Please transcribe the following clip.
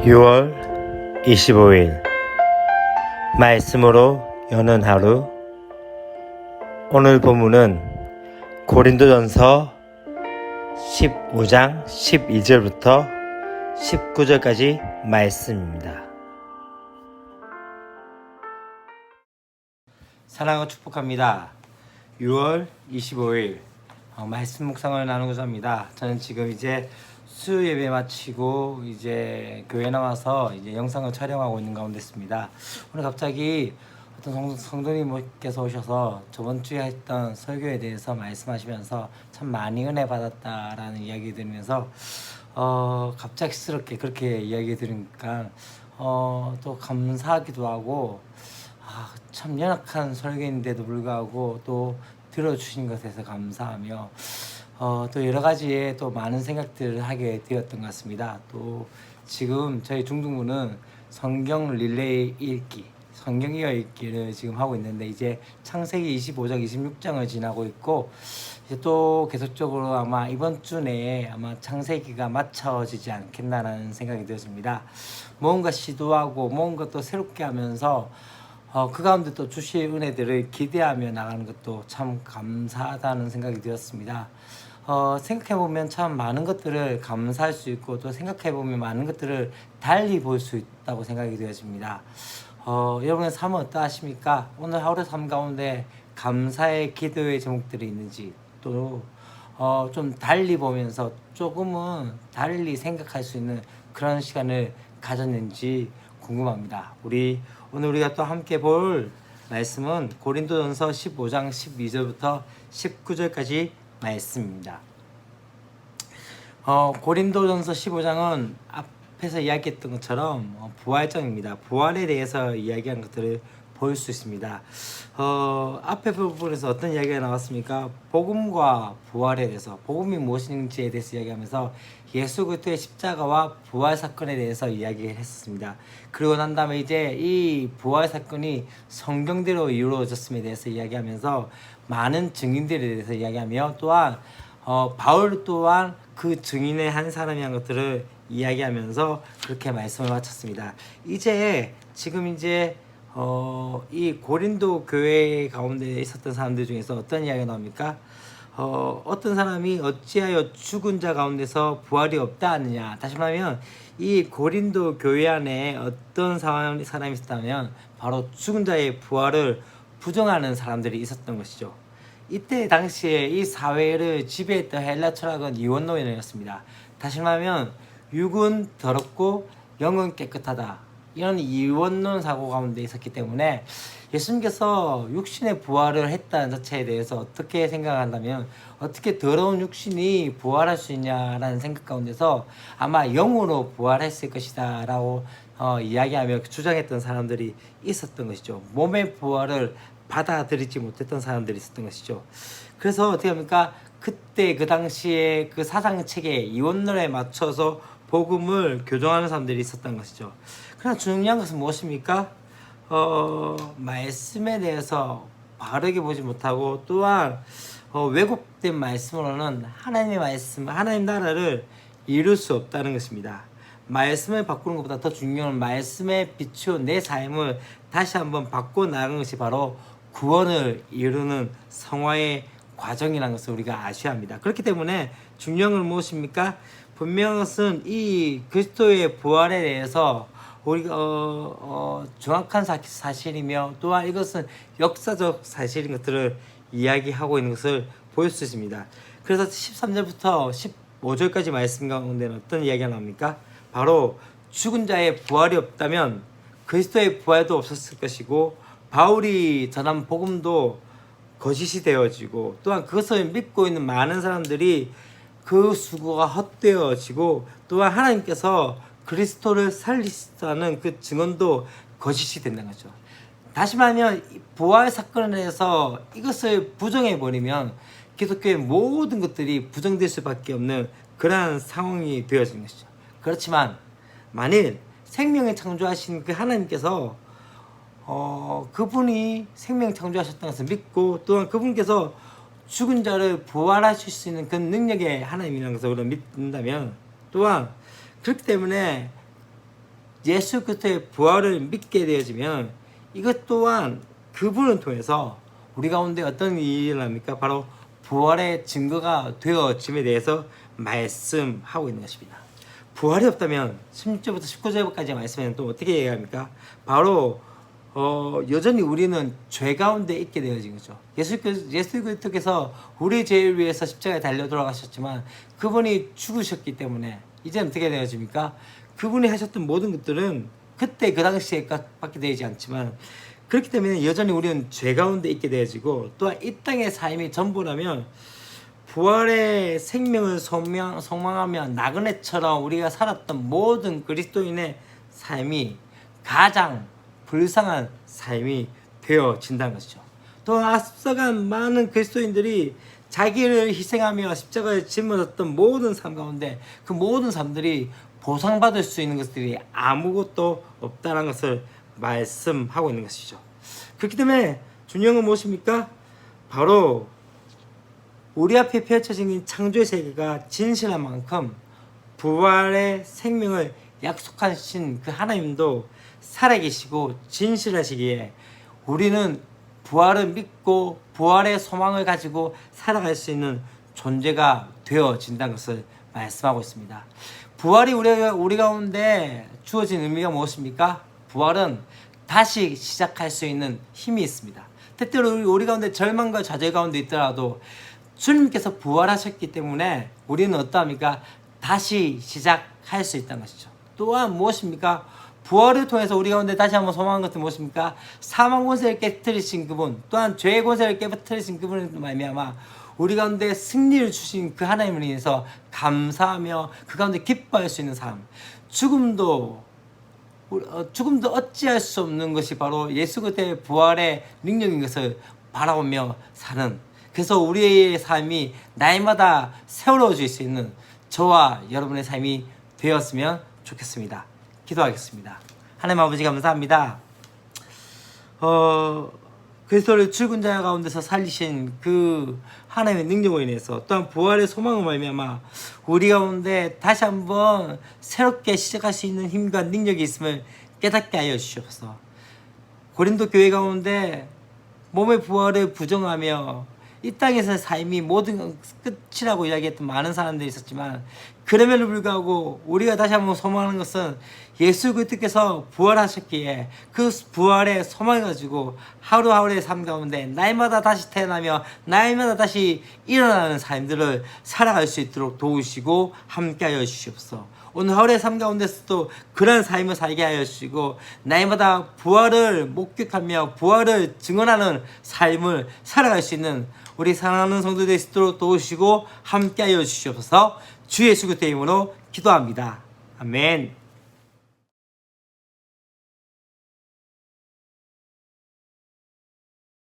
6월 25일 말씀으로 여는 하루. 오늘 본문은 고린도전서 15장 12절부터 19절까지 말씀입니다. 사랑하고 축복합니다. 6월 25일 말씀 묵상을 나누고자 합니다. 저는 지금 이제 수요 예배 마치고 이제 교회 나와서 이제 영상을 촬영하고 있는 가운데 있습니다. 오늘 갑자기 어떤 성도님께서 오셔서 저번 주에 했던 설교에 대해서 말씀하시면서 참 많이 은혜 받았다라는 이야기 들으면서 갑작스럽게 그렇게 이야기 들으니까 또 감사하기도 하고 참 연약한 설교인데도 불구하고 또 들어주신 것에서 감사하며 또 여러 가지의 또 많은 생각들을 하게 되었던 것 같습니다. 또 지금 저희 중등부는 성경 릴레이 읽기, 성경 이어 읽기를 지금 하고 있는데 이제 창세기 25장, 26장을 지나고 있고 이제 또 계속적으로 아마 이번 주 내에 아마 창세기가 맞춰지지 않겠나라는 생각이 들었습니다. 뭔가 시도하고 뭔가 또 새롭게 하면서 그 가운데 또 주실 은혜들을 기대하며 나가는 것도 참 감사하다는 생각이 들었습니다. 생각해보면 참 많은 것들을 감사할 수 있고 또 생각해보면 많은 것들을 달리 볼 수 있다고 생각이 되어집니다. 여러분의 삶은 어떠하십니까? 오늘 하루의 삶 가운데 감사의 기도의 제목들이 있는지 또 좀 달리 보면서 조금은 달리 생각할 수 있는 그런 시간을 가졌는지 궁금합니다. 오늘 우리가 또 함께 볼 말씀은 고린도전서 15장 12절부터 19절까지 말씀입니다. 고린도전서 15장은 앞에서 이야기했던 것처럼 부활장입니다. 부활에 대해서 이야기한 것들을 볼 수 있습니다. 앞에 부분에서 어떤 이야기가 나왔습니까? 복음과 부활에 대해서, 복음이 무엇인지에 대해서 이야기하면서 예수 그리스도의 십자가와 부활 사건에 대해서 이야기를 했습니다. 그리고 난 다음에 이제 이 부활 사건이 성경대로 이루어졌음에 대해서 이야기하면서 많은 증인들에 대해서 이야기하며 또한 바울 또한 그 증인의 한 사람이란 것들을 이야기하면서 그렇게 말씀을 마쳤습니다. 지금 이 고린도 교회 가운데 있었던 사람들 중에서 어떤 이야기가 나옵니까? 어떤 사람이 어찌하여 죽은 자 가운데서 부활이 없다 하느냐. 다시 말하면 이 고린도 교회 안에 어떤 사람이 있었다면 바로 죽은 자의 부활을 부정하는 사람들이 있었던 것이죠. 이때 당시에 이 사회를 지배했던 헬라 철학은 이원론이었습니다. 다시 말하면 육은 더럽고 영은 깨끗하다. 이런 이원론 사고 가운데 있었기 때문에 예수님께서 육신의 부활을 했다는 자체에 대해서 어떻게 생각한다면 어떻게 더러운 육신이 부활할 수 있냐라는 생각 가운데서 아마 영으로 부활했을 것이다 라고 이야기하며 주장했던 사람들이 있었던 것이죠. 몸의 부활을 받아들이지 못했던 사람들이 있었던 것이죠. 그래서 어떻게 합니까? 그때 그 당시에 그 사상체계 이원론에 맞춰서 복음을 교정하는 사람들이 있었던 것이죠. 그러나 중요한 것은 무엇입니까? 말씀에 대해서 바르게 보지 못하고 또한 왜곡된 말씀으로는 하나님의 말씀, 하나님 나라를 이룰 수 없다는 것입니다. 말씀을 바꾸는 것보다 더 중요한 말씀에 비추어 내 삶을 다시 한번 바꿔 나가는 것이 바로 구원을 이루는 성화의 과정이라는 것을 우리가 아셔야 합니다. 그렇기 때문에 중요한 건 무엇입니까? 분명한 것은 이 그리스도의 부활에 대해서 우리가 정확한 사실이며 또한 이것은 역사적 사실인 것들을 이야기하고 있는 것을 볼 수 있습니다. 그래서 13절부터 15절까지 말씀 가운데는 어떤 이야기가 나옵니까? 바로 죽은 자의 부활이 없다면 그리스도의 부활도 없었을 것이고 바울이 전한 복음도 거짓이 되어지고 또한 그것을 믿고 있는 많은 사람들이 그 수고가 헛되어지고 또한 하나님께서 그리스도를 살리시다는 그 증언도 거짓이 된다는 거죠. 다시 말하면 부활 사건에 대해서 이것을 부정해버리면 기독교의 모든 것들이 부정될 수밖에 없는 그러한 상황이 되어지는 것이죠. 그렇지만 만일 생명을 창조하신 그 하나님께서 그분이 생명 창조하셨다는 것을 믿고 또한 그분께서 죽은 자를 부활하실 수 있는 그 능력의 하나님이라는 것을 우리가 믿는다면 또한 그렇기 때문에 예수 그리스도의 부활을 믿게 되어지면 이것 또한 그분을 통해서 우리 가운데 어떤 일이 일어납니까? 바로 부활의 증거가 되어짐에 대해서 말씀하고 있는 것입니다. 부활이 없다면 16절부터 19절까지 말씀에는 또 어떻게 얘기합니까? 바로 여전히 우리는 죄 가운데 있게 되어진 거죠. 예수 그리스도께서 우리 죄를 위해서 십자가에 달려 돌아가셨지만 그분이 죽으셨기 때문에 이제 어떻게 되어집니까? 그분이 하셨던 모든 것들은 그때 그 당시에 밖에 되지 않지만 그렇기 때문에 여전히 우리는 죄 가운데 있게 되어지고 또한 이 땅의 삶이 전부라면 부활의 생명을 소망하며 나그네처럼 우리가 살았던 모든 그리스도인의 삶이 가장 불쌍한 삶이 되어진다는 것이죠. 또 앞서간 많은 그리스도인들이 자기를 희생하며 십자가에 짊어졌던 모든 삶 가운데 그 모든 삶들이 보상받을 수 있는 것들이 아무것도 없다는 것을 말씀하고 있는 것이죠. 그렇기 때문에 중요한 건 무엇입니까? 바로 우리 앞에 펼쳐진 창조의 세계가 진실한 만큼 부활의 생명을 약속하신 그 하나님도 살아계시고 진실하시기에 우리는 부활을 믿고 부활의 소망을 가지고 살아갈 수 있는 존재가 되어진다는 것을 말씀하고 있습니다. 부활이 우리 가운데 주어진 의미가 무엇입니까? 부활은 다시 시작할 수 있는 힘이 있습니다. 때때로 우리 가운데 절망과 좌절 가운데 있더라도 주님께서 부활하셨기 때문에 우리는 어떠합니까? 다시 시작할 수 있다는 것이죠. 또한 무엇입니까? 부활을 통해서 우리 가운데 다시 한번 소망하는 것은 무엇입니까? 사망 권세를 깨뜨리신 그분, 또한 죄의 권세를 깨뜨리신 그분을 말미암아 우리 가운데 승리를 주신 그 하나님을 인해서 감사하며 그 가운데 기뻐할 수 있는 삶. 죽음도 어찌할 수 없는 것이 바로 예수 그리스도의 부활의 능력인 것을 바라보며 사는, 그래서 우리의 삶이 날마다 세워질 수 있는 저와 여러분의 삶이 되었으면 좋겠습니다. 기도하겠습니다. 하나님 아버지 감사합니다. 그리스도를 죽은 자 가운데서 살리신 그 하나님의 능력으로 인해서 또한 부활의 소망을 말미암아 우리 가운데 다시 한번 새롭게 시작할 수 있는 힘과 능력이 있음을 깨닫게 하여 주시옵소서. 고린도 교회 가운데 몸의 부활을 부정하며 이 땅에서의 삶이 모든 끝이라고 이야기했던 많은 사람들이 있었지만 그럼에도 불구하고 우리가 다시 한번 소망하는 것은 예수 그리스도께서 부활하셨기에 그 부활의 소망을 가지고 하루하루의 삶 가운데 날마다 다시 태어나며 날마다 다시 일어나는 삶들을 살아갈 수 있도록 도우시고 함께하여 주시옵소서. 오늘 하루의 삶 가운데서도 그런 삶을 살게 하여 주시고 날마다 부활을 목격하며 부활을 증언하는 삶을 살아갈 수 있는 우리 사랑하는 성도들 될 수 있도록 도우시고 함께하여 주시옵소서. 주 예수 그리스도의 이름으로 기도합니다. 아멘.